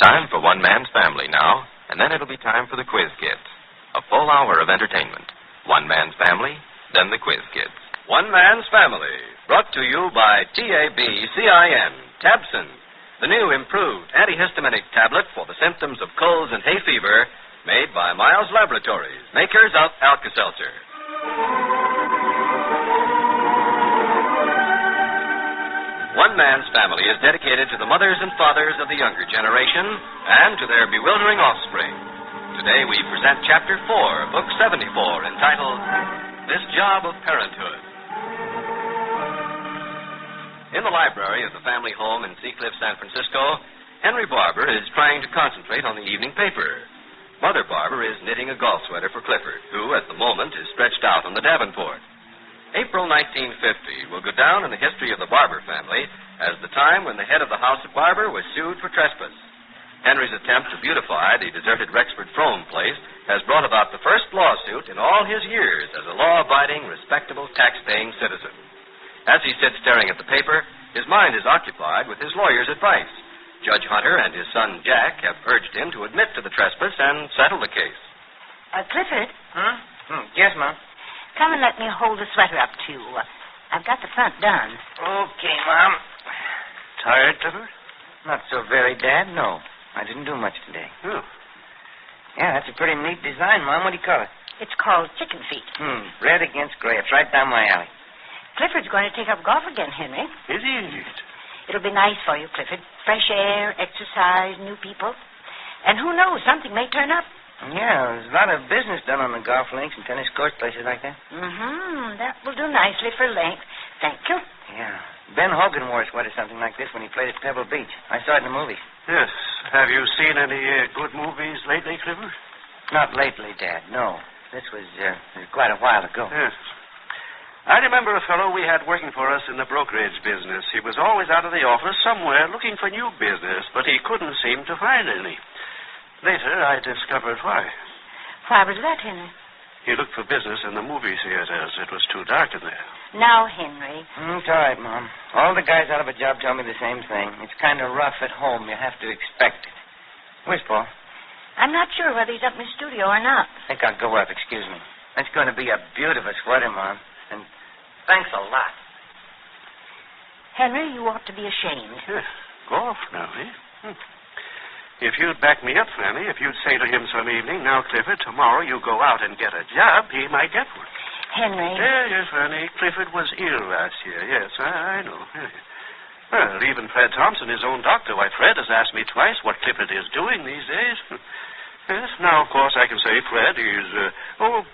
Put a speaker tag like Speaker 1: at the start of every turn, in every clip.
Speaker 1: time for One Man's Family now, and then it'll be time for the Quiz Kids. A full hour of entertainment. One Man's Family, then the Quiz Kids.
Speaker 2: One Man's Family, brought to you by TABCIN, Tabsin, the new improved antihistaminic tablet for the symptoms of colds and hay fever, made by Miles Laboratories, makers of Alka-Seltzer. One Man's Family is dedicated to the mothers and fathers of the younger generation and to their bewildering offspring. Today we present Chapter 4, Book 74, entitled This Job of Parenthood. In the library of the family home in Seacliff, San Francisco, Henry Barber is trying to concentrate on the evening paper. Mother Barber is knitting a golf sweater for Clifford, who at the moment is stretched out on the Davenport. April 1950 will go down in the history of the Barber family as the time when the head of the house of Barber was sued for trespass. Henry's attempt to beautify the deserted Rexford Frome place has brought about the first lawsuit in all his years as a law-abiding, respectable, tax-paying citizen. As he sits staring at the paper, his mind is occupied with his lawyer's advice. Judge Hunter and his son Jack have urged him to admit to the trespass and settle the case.
Speaker 3: Clifford?
Speaker 4: Yes, Mom?
Speaker 3: Come and let me hold the sweater up to you. I've got the front done.
Speaker 4: Okay, Mom.
Speaker 5: Tired, Clifford?
Speaker 4: Not so very, Dad, no. I didn't do much today.
Speaker 5: Oh.
Speaker 4: Yeah, that's a pretty neat design, Mom. What do you call it?
Speaker 3: It's called chicken feet.
Speaker 4: Red against gray. It's right down my alley.
Speaker 3: Clifford's going to take up golf again, Henry.
Speaker 5: Is he?
Speaker 3: It'll be nice for you, Clifford. Fresh air, exercise, new people. And who knows, something may turn up.
Speaker 4: Yeah, there's a lot of business done on the golf links and tennis courts, places like that.
Speaker 3: That will do nicely for length. Thank you.
Speaker 4: Yeah. Ben Hogan wore a sweater something like this when he played at Pebble Beach. I saw it in the movies.
Speaker 5: Yes. Have you seen any good movies lately, Clifford?
Speaker 4: Not lately, Dad, no. This was quite a while ago.
Speaker 5: Yes. I remember a fellow we had working for us in the brokerage business. He was always out of the office somewhere looking for new business, but he couldn't seem to find any. Later, I discovered why.
Speaker 3: Why was that, Henry?
Speaker 5: He looked for business in the movie theaters. It was too dark in there.
Speaker 3: Now, Henry.
Speaker 4: It's all right, Mom. All the guys out of a job tell me the same thing. It's kind of rough at home. You have to expect it. Where's Paul?
Speaker 3: I'm not sure whether he's up in the studio or not.
Speaker 4: I think I'll go up. Excuse me. That's going to be a beautiful sweater, Mom. And thanks a lot.
Speaker 3: Henry, you ought to be ashamed.
Speaker 5: Yes. Golf now, eh? If you'd back me up, Fanny, if you'd say to him some evening, now, Clifford, tomorrow you go out and get a job, he might get one.
Speaker 3: Henry.
Speaker 5: Yes, Fanny. Clifford was ill last year. Yes, I know. Yes. Well, even Fred Thompson, his own doctor, why, Fred has asked me twice what Clifford is doing these days. Yes, now, of course, I can say Fred is,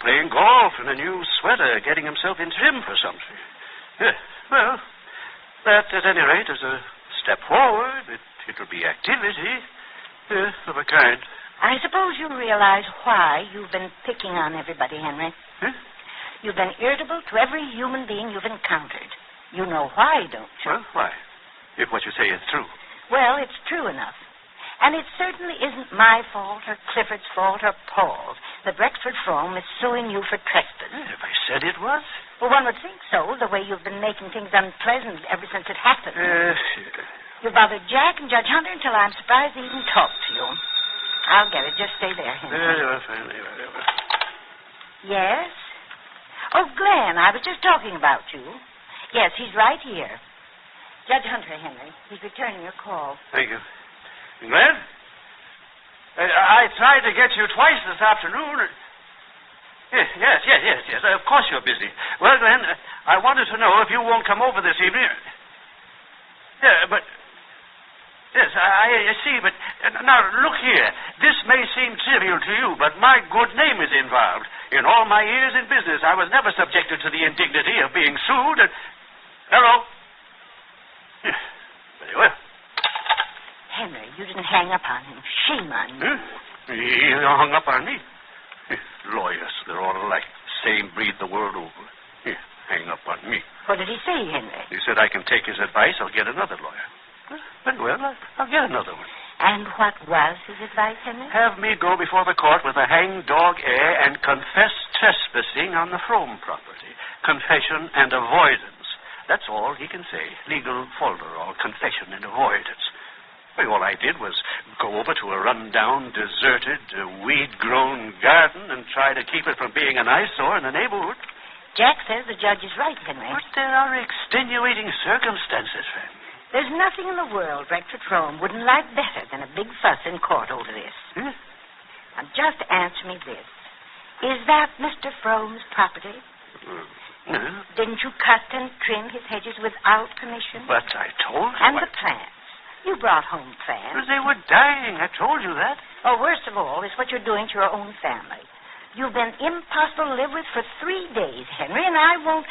Speaker 5: playing golf in a new sweater, getting himself in trim for something. Yes, well, that, at any rate, is a step forward. It'll be activity. Yes, of a kind.
Speaker 3: I suppose you realize why you've been picking on everybody, Henry.
Speaker 5: Huh?
Speaker 3: You've been irritable to every human being you've encountered. You know why, don't you?
Speaker 5: Well, why? If what you say is true.
Speaker 3: Well, it's true enough. And it certainly isn't my fault or Clifford's fault or Paul's that Rexford Frome is suing you for trespass.
Speaker 5: Have I said it was?
Speaker 3: Well, one would think so, the way you've been making things unpleasant ever since it happened. You bothered Jack and Judge Hunter until I'm surprised they even talked to you. I'll get it. Just stay there, Henry.
Speaker 5: Very well, Fanny, very well.
Speaker 3: Yes? Oh, Glenn, I was just talking about you. Yes, he's right here. Judge Hunter, Henry. He's returning your call.
Speaker 5: Thank you. Glenn? I tried to get you twice this afternoon. Yes. Of course you're busy. Well, Glenn, I wanted to know if you won't come over this evening. Yeah, but... Yes, I see, but... Now, look here. This may seem trivial to you, but my good name is involved. In all my years in business, I was never subjected to the indignity of being sued and... Hello? Yes, very well.
Speaker 3: Henry, you didn't hang up on him. Shame on you.
Speaker 5: He hung up on me. Lawyers, they're all alike. Same breed the world over. Hang up on me.
Speaker 3: What did he say, Henry?
Speaker 5: He said I can take his advice. I'll get another lawyer. Very well, I'll get another one.
Speaker 3: And what was his advice, Henry?
Speaker 5: Have me go before the court with a hang-dog air and confess trespassing on the Frome property. Confession and avoidance. That's all he can say. Legal folderol, confession and avoidance. Well, all I did was go over to a run-down, deserted, weed-grown garden and try to keep it from being an eyesore in the neighborhood.
Speaker 3: Jack says the judge is right, Henry.
Speaker 5: But there are extenuating circumstances, friend.
Speaker 3: There's nothing in the world Rector Frome wouldn't like better than a big fuss in court over this. Now, just answer me this. Is that Mr. Frome's property?
Speaker 5: No.
Speaker 3: Didn't you cut and trim his hedges without permission?
Speaker 5: But I told you.
Speaker 3: And the plants. You brought home plants.
Speaker 5: They were dying. I told you that.
Speaker 3: Oh, worst of all is what you're doing to your own family. You've been impossible to live with for 3 days, Henry, and I won't...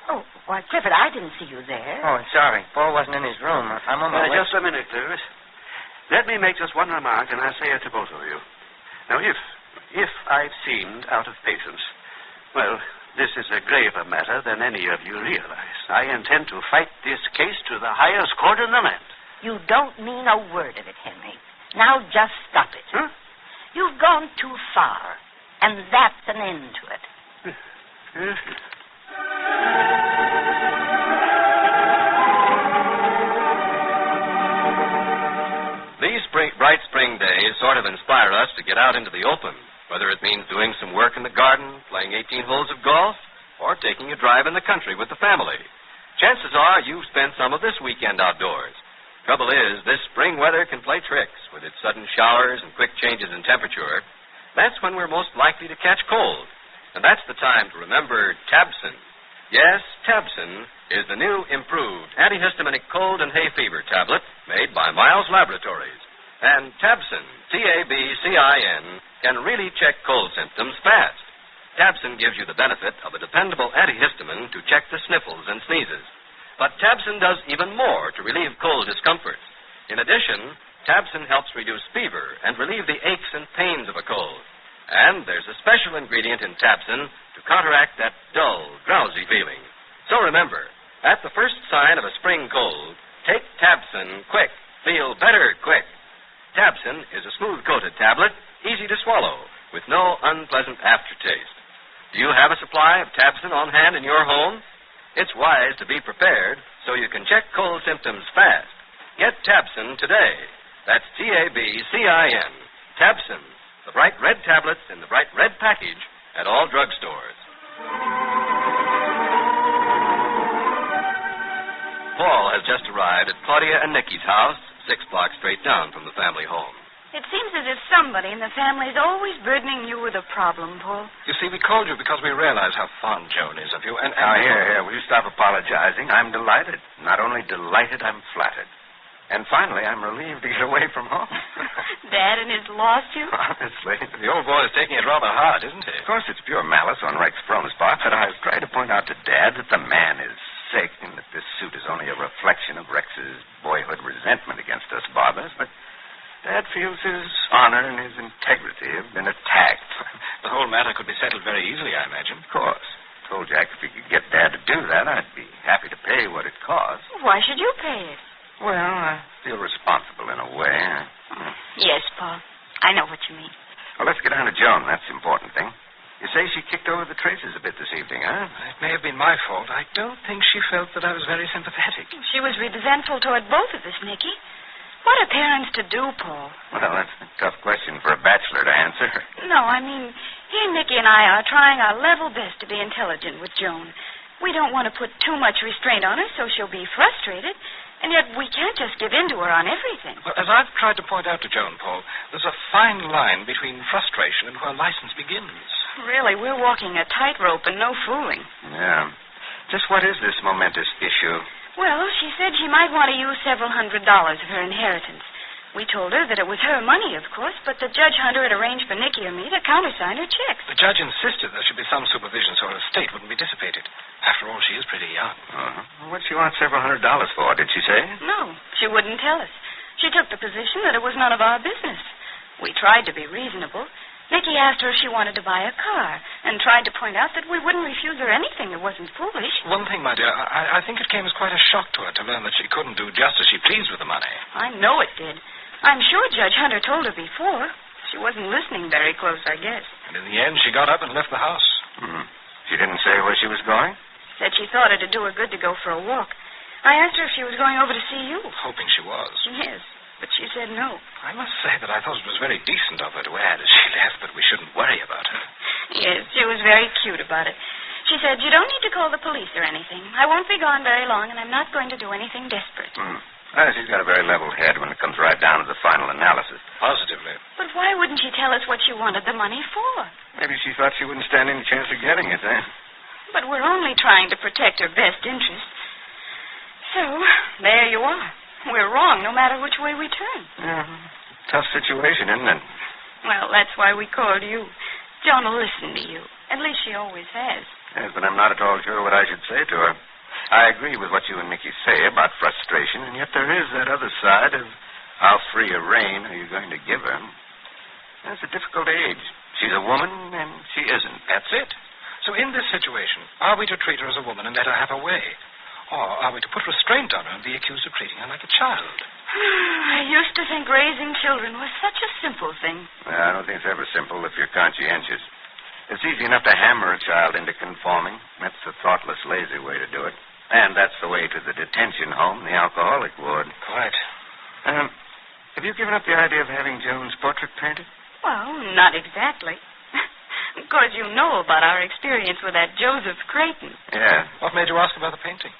Speaker 3: Oh, why, Clifford, I didn't see you there.
Speaker 4: Oh, sorry. Paul wasn't in his room. I'm on my way.
Speaker 5: Just a minute, Clevis. Let me make just one remark, and I'll say it to both of you. Now, if I've seemed out of patience, well, this is a graver matter than any of you realize. I intend to fight this case to the highest court in the land.
Speaker 3: You don't mean a word of it, Henry. Now just stop it.
Speaker 5: Huh?
Speaker 3: You've gone too far, and that's an end to it.
Speaker 2: These bright spring days sort of inspire us to get out into the open, whether it means doing some work in the garden, playing 18 holes of golf, or taking a drive in the country with the family. Chances are you've spent some of this weekend outdoors. Trouble is, this spring weather can play tricks with its sudden showers and quick changes in temperature. That's when we're most likely to catch cold. And that's the time to remember Tabson. Yes, Tabson is the new, improved antihistaminic cold and hay fever tablet made by Miles Laboratories. And Tabson, T-A-B-C-I-N, can really check cold symptoms fast. Tabson gives you the benefit of a dependable antihistamine to check the sniffles and sneezes. But Tabson does even more to relieve cold discomfort. In addition, Tabson helps reduce fever and relieve the aches and pains of a cold. And there's a special ingredient in Tabson to counteract that dull, drowsy feeling. So remember, at the first sign of a spring cold, take Tabson quick. Feel better quick. Tabson is a smooth-coated tablet, easy to swallow, with no unpleasant aftertaste. Do you have a supply of Tabson on hand in your home? It's wise to be prepared so you can check cold symptoms fast. Get Tabson today. That's T-A-B-C-I-N. Tabson, the bright red tablets in the bright red package at all drugstores. Paul has just arrived at Claudia and Nicky's house, 6 blocks straight down from the family home.
Speaker 6: It seems as if somebody in the family is always burdening you with a problem, Paul.
Speaker 7: You see, we called you because we realize how fond Joan is of you, and...
Speaker 8: Now, here, will you stop apologizing? I'm delighted. Not only delighted, I'm flattered. And finally, I'm relieved to get away from home.
Speaker 6: Dad and his lawsuit?
Speaker 8: Honestly.
Speaker 7: The old boy is taking it rather hard, isn't he?
Speaker 8: Of course, it's pure malice on Rex Frome's part, but I've tried to point out to Dad that the man is sick and that this suit is only a reflection of Rex's boyhood resentment against us Barbers, but Dad feels his honor and his integrity have been attacked.
Speaker 7: The whole matter could be settled very easily, I imagine.
Speaker 8: Of course. Told Jack if he could get Dad to do that, I'd be happy to pay what it costs.
Speaker 6: Why should you pay it?
Speaker 8: Well, I feel responsible in a way.
Speaker 6: Yes, Paul. I know what you mean.
Speaker 8: Well, let's get down to Joan. That's the important thing. You say she kicked over the traces a bit this evening, huh?
Speaker 7: It may have been my fault. I don't think she felt that I was very sympathetic.
Speaker 6: She was resentful toward both of us, Nicky. What are parents to do, Paul?
Speaker 8: Well, that's a tough question for a bachelor to answer.
Speaker 6: No, I mean, here Nicky and I are trying our level best to be intelligent with Joan. We don't want to put too much restraint on her so she'll be frustrated. And yet we can't just give in to her on everything.
Speaker 7: Well, as I've tried to point out to Joan, Paul, there's a fine line between frustration and where license begins.
Speaker 6: Really, we're walking a tightrope and no fooling.
Speaker 8: Yeah. Just what is this momentous issue?
Speaker 6: Well, she said she might want to use several $100s of her inheritance. We told her that it was her money, of course, but the Judge Hunter had arranged for Nicky or me to countersign her checks.
Speaker 7: The judge insisted there should be some supervision so her estate wouldn't be dissipated. After all, she is pretty young.
Speaker 8: What'd she want several $100s for, did she say?
Speaker 6: No, she wouldn't tell us. She took the position that it was none of our business. We tried to be reasonable. Nicky asked her if she wanted to buy a car and tried to point out that we wouldn't refuse her anything that wasn't foolish.
Speaker 7: One thing, my dear, I think it came as quite a shock to her to learn that she couldn't do just as she pleased with the money.
Speaker 6: I know it did. I'm sure Judge Hunter told her before. She wasn't listening very close, I guess.
Speaker 7: And in the end, she got up and left the house.
Speaker 8: She didn't say where she was going?
Speaker 6: Said she thought it'd do her good to go for a walk. I asked her if she was going over to see you.
Speaker 7: Hoping she was.
Speaker 6: Yes. but she said no.
Speaker 7: I must say that I thought it was very decent of her to add as she left that we shouldn't worry about her.
Speaker 6: Yes, she was very cute about it. She said, you don't need to call the police or anything. I won't be gone very long, and I'm not going to do anything desperate.
Speaker 8: Well, she's got a very level head when it comes right down to the final analysis.
Speaker 7: Positively.
Speaker 6: But why wouldn't she tell us what she wanted the money for?
Speaker 8: Maybe she thought she wouldn't stand any chance of getting it, eh?
Speaker 6: But we're only trying to protect her best interests. So, there you are. We're wrong no matter which way we turn.
Speaker 8: Yeah. Tough situation, isn't it?
Speaker 6: Well, that's why we called you. Joan will listen to you. At least she always has.
Speaker 8: Yes, but I'm not at all sure what I should say to her. I agree with what you and Nicky say about frustration, and yet there is that other side of how free a rein are you going to give her. It's a difficult age. She's a woman, and she isn't.
Speaker 7: That's it. So in this situation, are we to treat her as a woman and let her have her way? Or are we to put restraint on her and be accused of treating her like a child?
Speaker 6: I used to think raising children was such a simple thing.
Speaker 8: Well, I don't think it's ever simple if you're conscientious. It's easy enough to hammer a child into conforming. That's the thoughtless, lazy way to do it. And that's the way to the detention home, the alcoholic ward.
Speaker 7: Quite.
Speaker 8: Have you given up the idea of having Joan's portrait painted?
Speaker 6: Well, not exactly. Of course, you know about our experience with that Joseph Creighton.
Speaker 8: Yeah.
Speaker 7: What made you ask about the painting?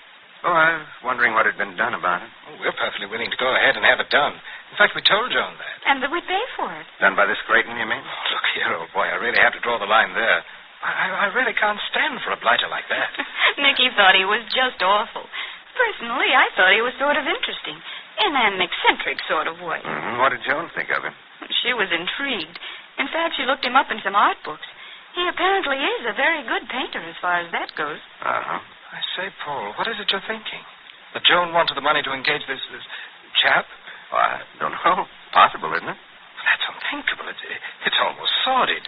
Speaker 8: Oh, I was wondering what had been done about it.
Speaker 7: Oh, we're perfectly willing to go ahead and have it done. In fact, we told Joan that.
Speaker 6: And that we pay for it.
Speaker 8: Done by this Creighton, you mean?
Speaker 7: Oh, look here, old boy, I really have to draw the line there. I really can't stand for a blighter like that.
Speaker 6: Nicky thought he was just awful. Personally, I thought he was sort of interesting, in an eccentric sort of way.
Speaker 8: Mm-hmm. What did Joan think of him?
Speaker 6: She was intrigued. In fact, she looked him up in some art books. He apparently is a very good painter as far as that goes.
Speaker 8: Uh-huh.
Speaker 7: I say, Paul, what is it you're thinking? That Joan wanted the money to engage this chap?
Speaker 8: Oh, I don't know. Possible, isn't it?
Speaker 7: That's unthinkable. It's almost sordid.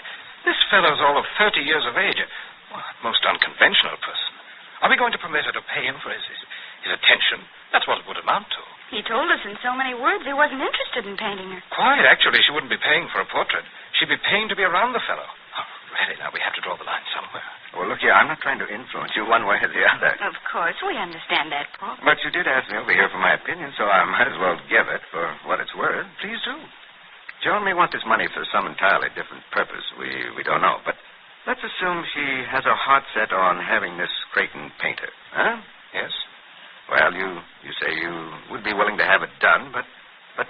Speaker 7: This fellow's all of 30 years of age. A most unconventional person. Are we going to permit her to pay him for his attention? That's what it would amount to.
Speaker 6: He told us in so many words he wasn't interested in painting her.
Speaker 7: Quite. Actually, she wouldn't be paying for a portrait. She'd be paying to be around the fellow. Oh, really, now we have to draw the line somewhere.
Speaker 8: Well, look here, I'm not trying to influence you one way or the other.
Speaker 6: Of course, we understand that, Paul.
Speaker 8: But you did ask me over here for my opinion, so I might as well give it for what it's worth.
Speaker 7: Please do.
Speaker 8: Joan may want this money for some entirely different purpose. We don't know. But let's assume she has her heart set on having this Creighton painter. Huh?
Speaker 7: Yes.
Speaker 8: Well, you say you would be willing to have it done, but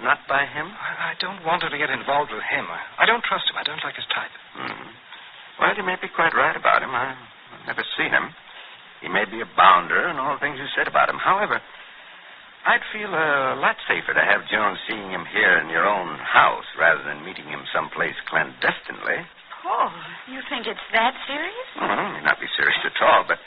Speaker 8: not by him?
Speaker 7: I don't want her to get involved with him. I don't trust him. I don't like his type.
Speaker 8: Mm-hmm. Well, you may be quite right about him. I've never seen him. He may be a bounder and all the things you said about him. However, I'd feel a lot safer to have Joan seeing him here in your own house rather than meeting him someplace clandestinely.
Speaker 6: Paul, you think it's that serious?
Speaker 8: Well, it may not be serious at all, but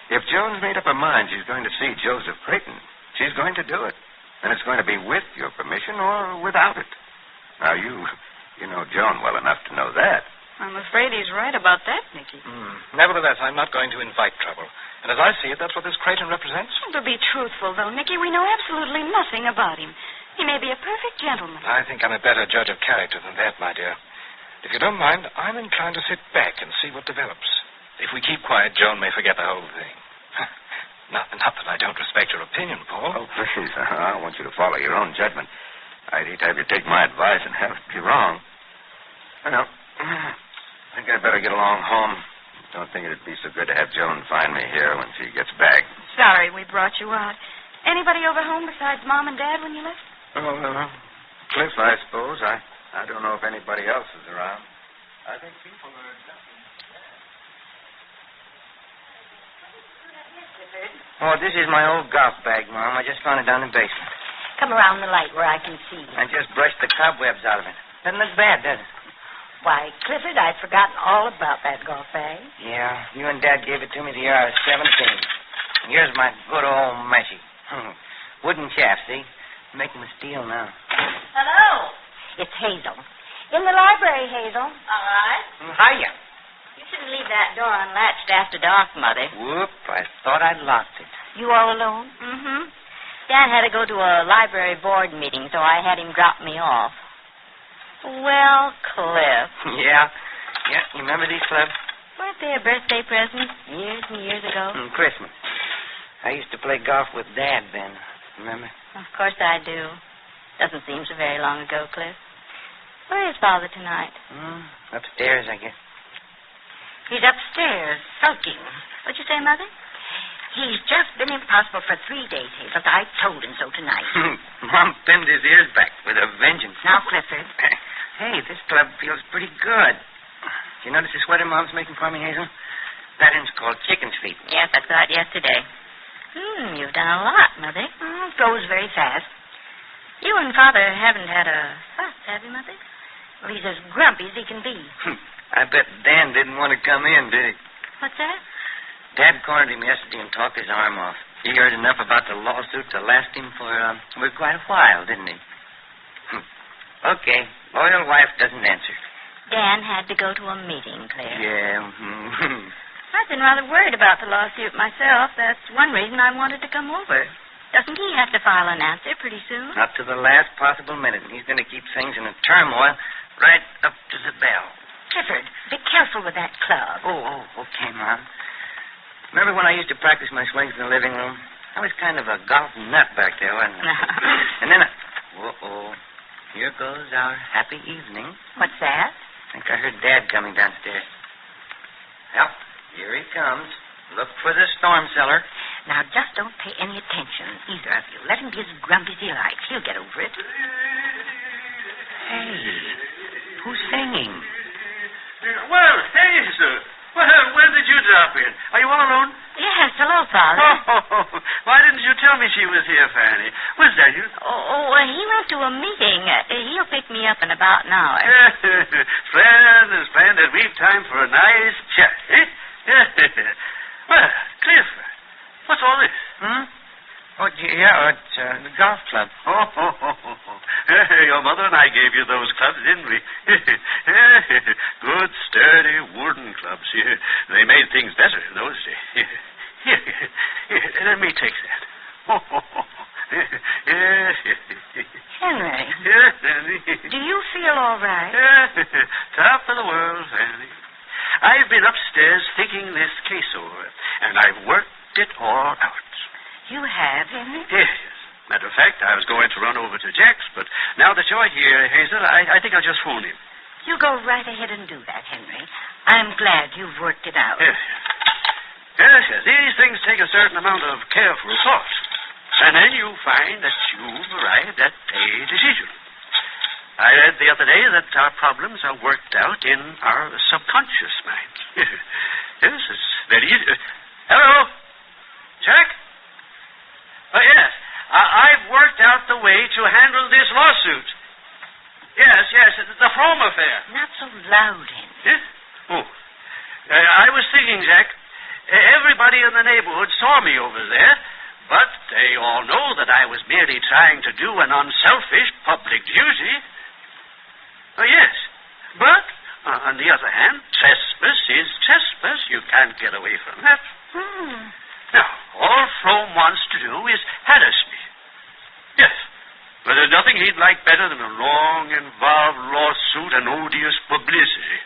Speaker 8: if Joan's made up her mind she's going to see Joseph Creighton, she's going to do it. And it's going to be with your permission or without it. Now, you know Joan well enough to know that.
Speaker 6: I'm afraid he's right about that, Nicky.
Speaker 7: Nevertheless, I'm not going to invite trouble. And as I see it, that's what this Creighton represents.
Speaker 6: To be truthful, though, Nicky, we know absolutely nothing about him. He may be a perfect gentleman.
Speaker 7: I think I'm a better judge of character than that, my dear. If you don't mind, I'm inclined to sit back and see what develops. If we keep quiet, Joan may forget the whole thing. Not that I don't respect your opinion, Paul.
Speaker 8: Oh, please. I want you to follow your own judgment. I'd hate to have you take my advice and have it be wrong. Well, I think I'd better get along home. Don't think it'd be so good to have Joan find me here when she gets back.
Speaker 6: Sorry we brought you out. Anybody over home besides Mom and Dad when you left?
Speaker 8: Oh, Cliff, I suppose. I don't know if anybody else is around. I think people are jumping.
Speaker 4: Oh, this is my old golf bag, Mom. I just found it down in the basement.
Speaker 3: Come around the light where I can see you.
Speaker 4: I just brushed the cobwebs out of it. Doesn't look bad, does it?
Speaker 3: Why, Clifford, I'd forgotten all about that golf bag.
Speaker 4: Yeah, you and Dad gave it to me the year I was 17. And here's my good old meshie. Wooden shaft, see? Making the steel now.
Speaker 3: Hello. It's Hazel. In the library, Hazel. All right.
Speaker 4: Hiya.
Speaker 3: You shouldn't leave that door unlatched after dark, Mother.
Speaker 4: Whoop, I thought I'd locked it.
Speaker 3: You all alone?
Speaker 6: Mm-hmm.
Speaker 3: Dan had to go to a library board meeting, so I had him drop me off. Well, Cliff.
Speaker 4: Yeah, you remember these clubs?
Speaker 3: Weren't they a birthday present years and years ago?
Speaker 4: Christmas. I used to play golf with Dad then. Remember?
Speaker 3: Of course I do.
Speaker 6: Doesn't seem so very long ago, Cliff. Where is Father tonight?
Speaker 4: Upstairs, I guess.
Speaker 3: He's upstairs, sulking.
Speaker 6: What'd you say, Mother?
Speaker 3: He's just been impossible for 3 days, Hazel. I told him so tonight.
Speaker 4: Mom pinned his ears back with a vengeance.
Speaker 3: Now, Clifford.
Speaker 4: Hey, this club feels pretty good. Did you notice the sweater Mom's making for me, Hazel? Pattern's called chicken's feet.
Speaker 6: Yes, I saw it yesterday. You've done a lot, Mother.
Speaker 3: It goes very fast.
Speaker 6: You and Father haven't had a fuss, have you, Mother?
Speaker 3: Well, he's as grumpy as he can be.
Speaker 4: I bet Dan didn't want to come in, did he?
Speaker 6: What's that?
Speaker 4: Dad cornered him yesterday and talked his arm off. He heard enough about the lawsuit to last him for quite a while, didn't he? Okay, loyal wife doesn't answer.
Speaker 6: Dan had to go to a meeting, Claire.
Speaker 4: Yeah.
Speaker 6: I've been rather worried about the lawsuit myself. That's one reason I wanted to come over. Doesn't he have to file an answer pretty soon?
Speaker 4: Not to the last possible minute. He's going to keep things in a turmoil right up to the bell.
Speaker 3: Clifford, be careful with that club.
Speaker 4: Oh, okay, Mom. Remember when I used to practice my swings in the living room? I was kind of a golf nut back there, wasn't I? And then here goes our happy evening.
Speaker 3: What's that?
Speaker 4: I think I heard Dad coming downstairs. Well, here he comes. Look for the storm cellar.
Speaker 3: Now, just don't pay any attention, either of you. Let him be as grumpy as he likes. He'll get over it.
Speaker 4: Hey, who's singing?
Speaker 5: Well, Hazel. Well, when did you drop in? Are you all alone?
Speaker 3: Yes, hello, Father.
Speaker 5: Why didn't you tell me she was here, Fanny? Was that you?
Speaker 6: He went to a meeting. He'll pick me up in about an hour.
Speaker 5: Splendid. We've time for a nice chat, eh? Well, Cliff, what's all this?
Speaker 4: It's the golf club.
Speaker 5: Your mother and I gave you those clubs, didn't we? Good, sturdy, wooden clubs. They made things better in those days. Here, let me take that.
Speaker 3: Henry, do you feel all right?
Speaker 5: Top of the world, Fanny. I've been upstairs thinking this case over, and I've worked it all out.
Speaker 3: You have, Henry?
Speaker 5: Yes. Matter of fact, I was going to run over to Jack's, but now that you're here, Hazel, I think I'll just phone him.
Speaker 3: You go right ahead and do that, Henry. I'm glad you've worked it out.
Speaker 5: Yes. These things take a certain amount of careful thought. And then you find that you've arrived at a decision. I read the other day that our problems are worked out in our subconscious mind. Yes, it's very easy. Hello? Jack? Oh, yes. I've worked out the way to handle this lawsuit. Yes, the Frome affair.
Speaker 3: Not so loud, Henry.
Speaker 5: Yes? I was thinking, Jack, everybody in the neighborhood saw me over there, but they all know that I was merely trying to do an unselfish public duty. Oh, yes. But, on the other hand, trespass is trespass. You can't get away from that. Now, all Frome wants to do is harass me. Yes. But there's nothing he'd like better than a long, involved lawsuit and odious publicity.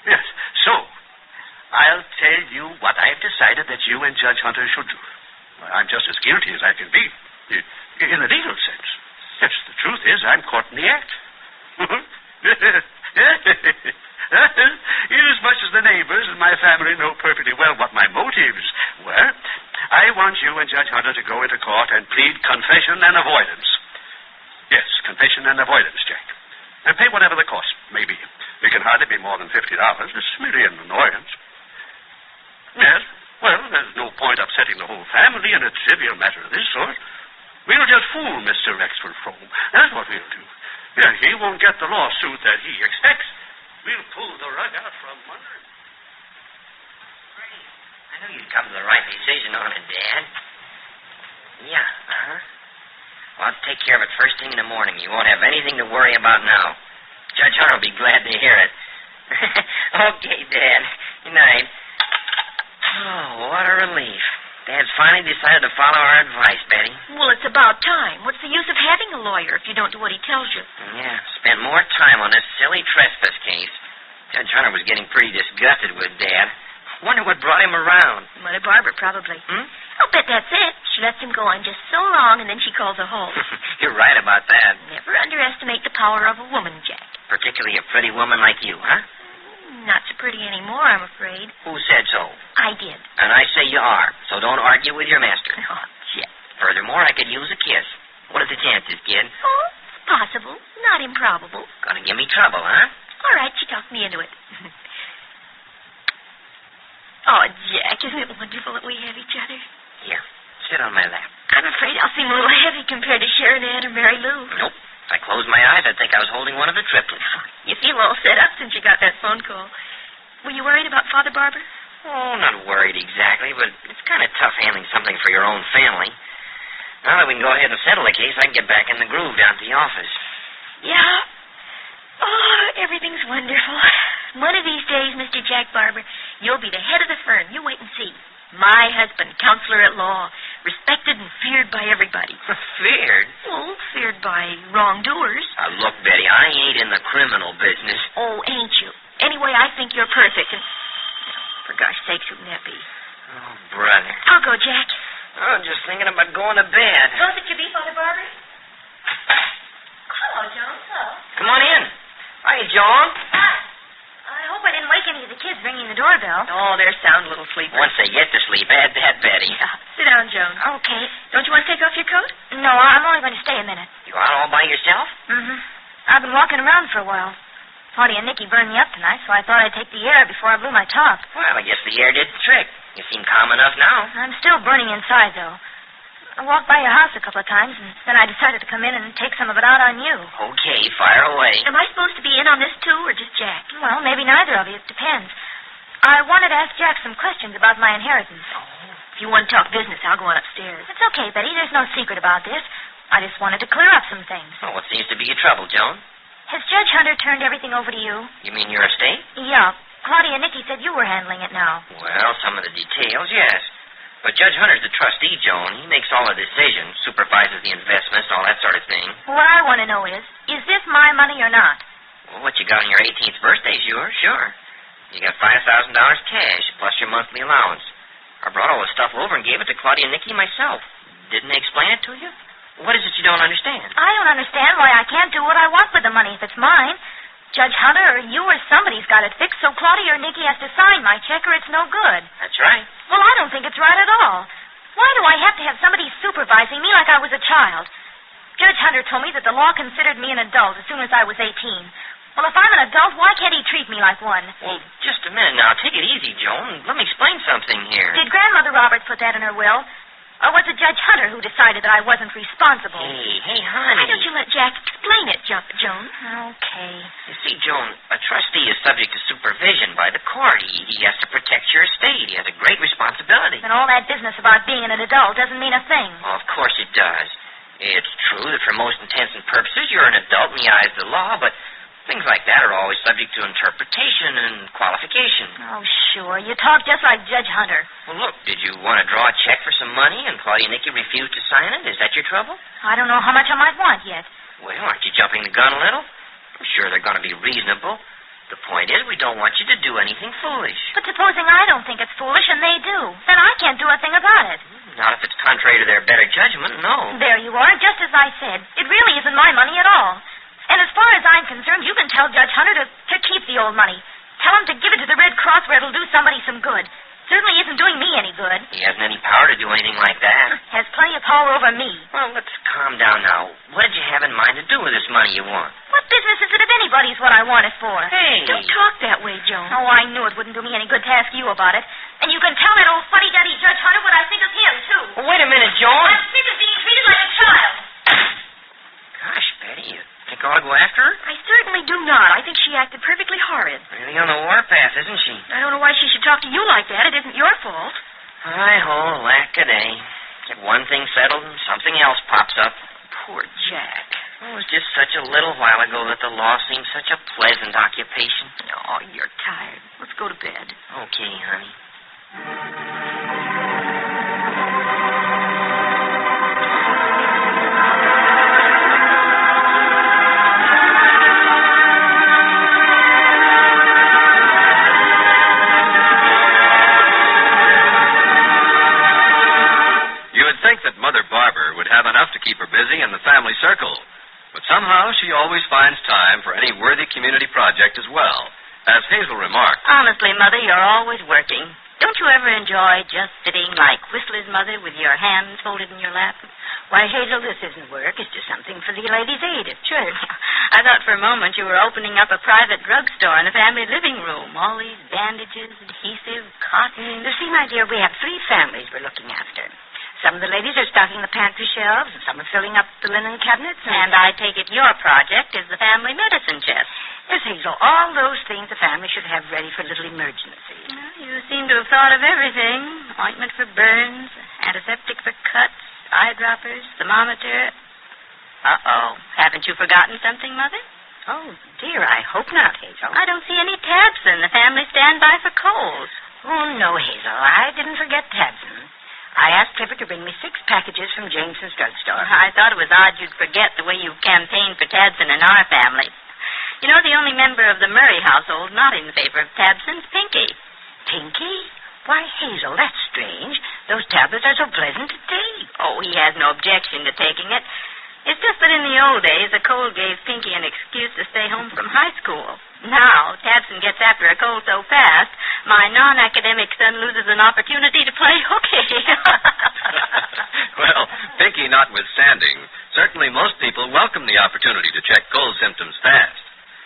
Speaker 5: Yes. So, I'll tell you what I've decided that you and Judge Hunter should do. I'm just as guilty as I can be, in a legal sense. Yes, the truth is I'm caught in the act. Inasmuch as the neighbors and my family know perfectly well what my motives were, I want you and Judge Hunter to go into court and plead confession and avoidance. Yes, confession and avoidance, Jack. And pay whatever the cost may be. It can hardly be more than $50. It's merely an annoyance. Yes, well, there's no point upsetting the whole family in a trivial matter of this sort. We'll just fool Mr. Rexford Frome. That's what we'll do. Yeah, he won't get the lawsuit that he expects. We'll pull the rug out from under him.
Speaker 4: I knew you'd come to the right decision on it, Dad. Yeah, Well, I'll take care of it first thing in the morning. You won't have anything to worry about now. Judge Hunter will be glad to hear it. Okay, Dad. Good night. Oh, what a relief. Dad's finally decided to follow our advice, Betty.
Speaker 3: Well, it's about time. What's the use of having a lawyer if you don't do what he tells you?
Speaker 4: Yeah, spent more time on this silly trespass case. Judge Hunter was getting pretty disgusted with Dad. Wonder what brought him around.
Speaker 6: Mother Barbara, probably.
Speaker 9: I'll bet that's it. She lets him go on just so long, and then she calls a halt.
Speaker 4: You're right about that.
Speaker 9: Never underestimate the power of a woman, Jack.
Speaker 4: Particularly a pretty woman like you, huh?
Speaker 9: Not so pretty anymore, I'm afraid.
Speaker 4: Who said so?
Speaker 9: I did.
Speaker 4: And I say you are, so don't argue with your master.
Speaker 9: Oh, Jack.
Speaker 4: Furthermore, I could use a kiss. What are the chances, kid?
Speaker 9: Oh, it's possible. Not improbable.
Speaker 4: Gonna give me trouble, huh?
Speaker 9: All right, she talked me into it. Oh, Jack, isn't it wonderful that we have each other?
Speaker 4: Here, sit on my lap.
Speaker 9: I'm afraid I'll seem a little heavy compared to Sharon Ann or Mary Lou.
Speaker 4: Nope. If I closed my eyes, I'd think I was holding one of the triplets.
Speaker 9: You feel all set up since you got that phone call. Were you worried about Father Barber?
Speaker 4: Oh, not worried exactly, but it's kind of tough handling something for your own family. Now that we can go ahead and settle the case, I can get back in the groove down at the office.
Speaker 9: Yeah. Oh, everything's wonderful. One of these days, Mr. Jack Barber, you'll be the head of the firm. You wait and see. My husband, counselor at law, respected and feared by everybody.
Speaker 4: Feared?
Speaker 9: Oh, feared by wrongdoers.
Speaker 4: Look, Betty, I ain't in the criminal business.
Speaker 9: Oh, ain't you? Anyway, I think you're perfect. And for gosh sakes, who can that be?
Speaker 4: Oh, brother.
Speaker 9: I'll go, Jack.
Speaker 4: Oh, just thinking about going to bed.
Speaker 9: Close it you be, Father Barber. Hello, John. Hello.
Speaker 4: Come on in. Hi, John.
Speaker 9: Hi. I hope I didn't wake any of the kids ringing the doorbell.
Speaker 6: Oh, they're sound little sleepers.
Speaker 4: Once they get to sleep, add that, Betty.
Speaker 6: Yeah. Sit down, Joan.
Speaker 9: Okay.
Speaker 6: Don't you want to take off your coat?
Speaker 9: No, I'm only going to stay a minute.
Speaker 4: You out all by yourself?
Speaker 9: Mm-hmm. I've been walking around for a while. Claudia and Nicky burned me up tonight, so I thought I'd take the air before I blew my top.
Speaker 4: Well, I guess the air did the trick. You seem calm enough now.
Speaker 9: I'm still burning inside, though. I walked by your house a couple of times, and then I decided to come in and take some of it out on you.
Speaker 4: Okay, fire away.
Speaker 9: Am I supposed to be in on this, too, or just Jack? Well, maybe neither of you. It depends. I wanted to ask Jack some questions about my inheritance.
Speaker 6: If you want to talk business, I'll go on upstairs.
Speaker 9: It's okay, Betty. There's no secret about this. I just wanted to clear up some things.
Speaker 4: Well, what seems to be your trouble, Joan?
Speaker 9: Has Judge Hunter turned everything over to you?
Speaker 4: You mean your estate?
Speaker 9: Yeah. Claudia and Nicky said you were handling it now.
Speaker 4: Well, some of the details, yes. But Judge Hunter's the trustee, Joan. He makes all the decisions, supervises the investments, all that sort of thing.
Speaker 9: What I want to know is this my money or not?
Speaker 4: Well, what you got on your 18th birthday is yours, sure. You got $5,000 cash, plus your monthly allowance. I brought all the stuff over and gave it to Claudia and Nicky myself. Didn't they explain it to you? What is it you don't understand?
Speaker 9: I don't understand why I can't do what I want with the money if it's mine. Judge Hunter or you or somebody's got it fixed, so Claudia or Nicky has to sign my check or it's no good.
Speaker 4: That's right.
Speaker 9: Well, I don't think it's right at all. Why do I have to have somebody supervising me like I was a child? Judge Hunter told me that the law considered me an adult as soon as I was 18. Well, if I'm an adult, why can't he treat me like one?
Speaker 4: Well, just a minute now. Take it easy, Joan. Let me explain something here.
Speaker 9: Did Grandmother Roberts put that in her will? Or was it Judge Hunter who decided that I wasn't responsible?
Speaker 4: Hey, honey.
Speaker 9: Why don't you let Jack explain it, Joan? Okay.
Speaker 4: You see, Joan, a trustee is subject to supervision by the court. He has to protect your estate. He has a great responsibility.
Speaker 9: And all that business about being an adult doesn't mean a thing.
Speaker 4: Well, of course it does. It's true that for most intents and purposes, you're an adult in the eyes of the law, but things like that are always subject to interpretation and qualification.
Speaker 9: Oh, sure. You talk just like Judge Hunter.
Speaker 4: Well, look, did you want to draw a check for some money and Claudia and Nicky refused to sign it? Is that your trouble?
Speaker 9: I don't know how much I might want yet.
Speaker 4: Well, aren't you jumping the gun a little? I'm sure they're going to be reasonable. The point is, we don't want you to do anything foolish.
Speaker 9: But supposing I don't think it's foolish and they do, then I can't do a thing about it.
Speaker 4: Not if it's contrary to their better judgment, no.
Speaker 9: There you are, just as I said. It really isn't my money at all. And as far as I'm concerned, you can tell Judge Hunter to keep the old money. Tell him to give it to the Red Cross where it'll do somebody some good. Certainly isn't doing me any good.
Speaker 4: He hasn't any power to do anything like that.
Speaker 9: Has plenty of power over me.
Speaker 4: Well, let's calm down now. What did you have in mind to do with this money you want?
Speaker 9: What business is it of anybody's what I want it for?
Speaker 4: Hey!
Speaker 6: Don't talk that way, Joan.
Speaker 9: Oh, I knew it wouldn't do me any good to ask you about it. And you can tell that old fuddy-duddy Judge Hunter what I think of him, too.
Speaker 4: Well, wait a minute, Joan.
Speaker 9: I'm sick of being treated like a child.
Speaker 4: Gosh, Betty, you think I ought to go after her?
Speaker 6: I certainly do not. I think she acted perfectly horrid.
Speaker 4: Really on the warpath, isn't she?
Speaker 6: I don't know why she should talk to you like that. It isn't your fault.
Speaker 4: Hi-ho, lack-a-day. Get one thing settled and something else pops up.
Speaker 6: Poor Jack.
Speaker 4: It was just such a little while ago that the law seemed such a pleasant occupation.
Speaker 6: Oh, you're tired. Let's go to bed.
Speaker 4: Okay, honey.
Speaker 2: have enough to keep her busy in the family circle. But somehow she always finds time for any worthy community project as well. As Hazel remarked,
Speaker 9: Honestly, Mother, you're always working. Don't you ever enjoy just sitting like Whistler's mother with your hands folded in your lap?
Speaker 3: Why, Hazel, this isn't work. It's just something for the ladies' aid at church.
Speaker 6: I thought for a moment you were opening up a private drugstore in the family living room. All these bandages, adhesive, cotton.
Speaker 3: You see, my dear, we have 3 families we're looking after. Some of the ladies are stocking the pantry shelves, and some are filling up the linen cabinets.
Speaker 6: And I take it your project is the family medicine chest.
Speaker 3: Yes, Hazel, all those things the family should have ready for little emergencies.
Speaker 6: Well, you seem to have thought of everything. Ointment for burns, antiseptic for cuts, eyedroppers, thermometer. Uh-oh. Haven't you forgotten something, Mother?
Speaker 3: Oh, dear, I hope not, Hazel.
Speaker 6: I don't see any Tabson, the family standby for colds.
Speaker 3: Oh, no, Hazel, I didn't forget Tabson. I asked Clifford to bring me 6 packages from Jameson's drugstore.
Speaker 6: I thought it was odd you'd forget the way you campaigned for Tabson in our family. You know, the only member of the Murray household not in favor of Tabson's Pinky.
Speaker 3: Pinky? Why, Hazel, that's strange. Those tablets are so pleasant to take.
Speaker 6: Oh, he has no objection to taking it. It's just that in the old days, a cold gave Pinky an excuse to stay home from high school. Now, Tabson gets after a cold so fast, my non-academic son loses an opportunity to play hooky.
Speaker 2: well, Pinky notwithstanding, certainly most people welcome the opportunity to check cold symptoms fast.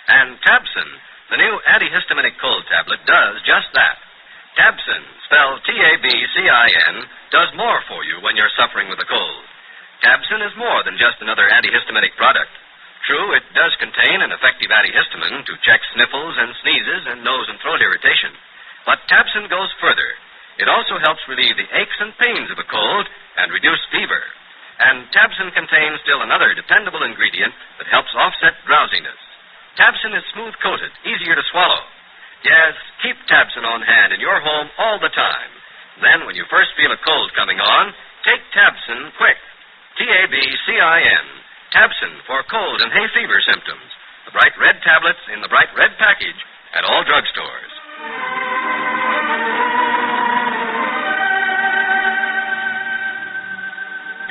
Speaker 2: And Tabson, the new antihistaminic cold tablet, does just that. Tabson, spelled T-A-B-C-I-N, does more for you when you're suffering with a cold. Tabson is more than just another antihistaminic product. True, it does contain an effective antihistamine to check sniffles and sneezes and nose and throat irritation. But Tabson goes further. It also helps relieve the aches and pains of a cold and reduce fever. And Tabson contains still another dependable ingredient that helps offset drowsiness. Tabson is smooth-coated, easier to swallow. Yes, keep Tabson on hand in your home all the time. Then, when you first feel a cold coming on, take Tabson quick. T-A-B-C-I-N. Tabson for cold and hay fever symptoms. The bright red tablets in the bright red package at all drugstores.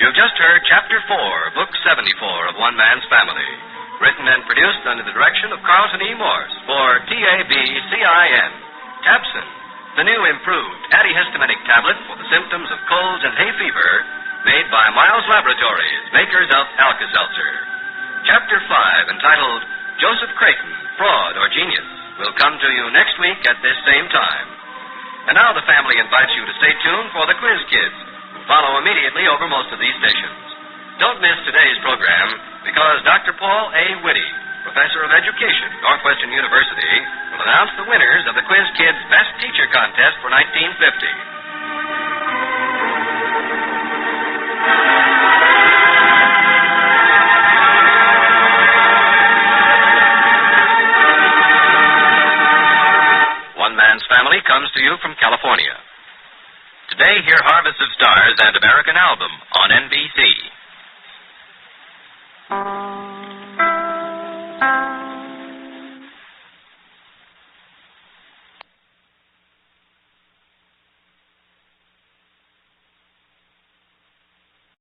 Speaker 2: You've just heard Chapter 4, Book 74 of One Man's Family. Written and produced under the direction of Carlton E. Morse for T-A-B-C-I-N. Tabson, the new improved antihistaminic tablet for the symptoms of colds and hay fever, made by Miles Laboratories, makers of Alka-Seltzer. Chapter 5, entitled Joseph Creighton, Fraud or Genius, will come to you next week at this same time. And now the family invites you to stay tuned for the Quiz Kids, who follow immediately over most of these stations. Don't miss today's program, because Dr. Paul A. Whitty, Professor of Education, Northwestern University, will announce the winners of the Quiz Kids Best Teacher Contest for 1950. One Man's Family comes to you from California. Today, hear Harvest of Stars and American Album on NBC.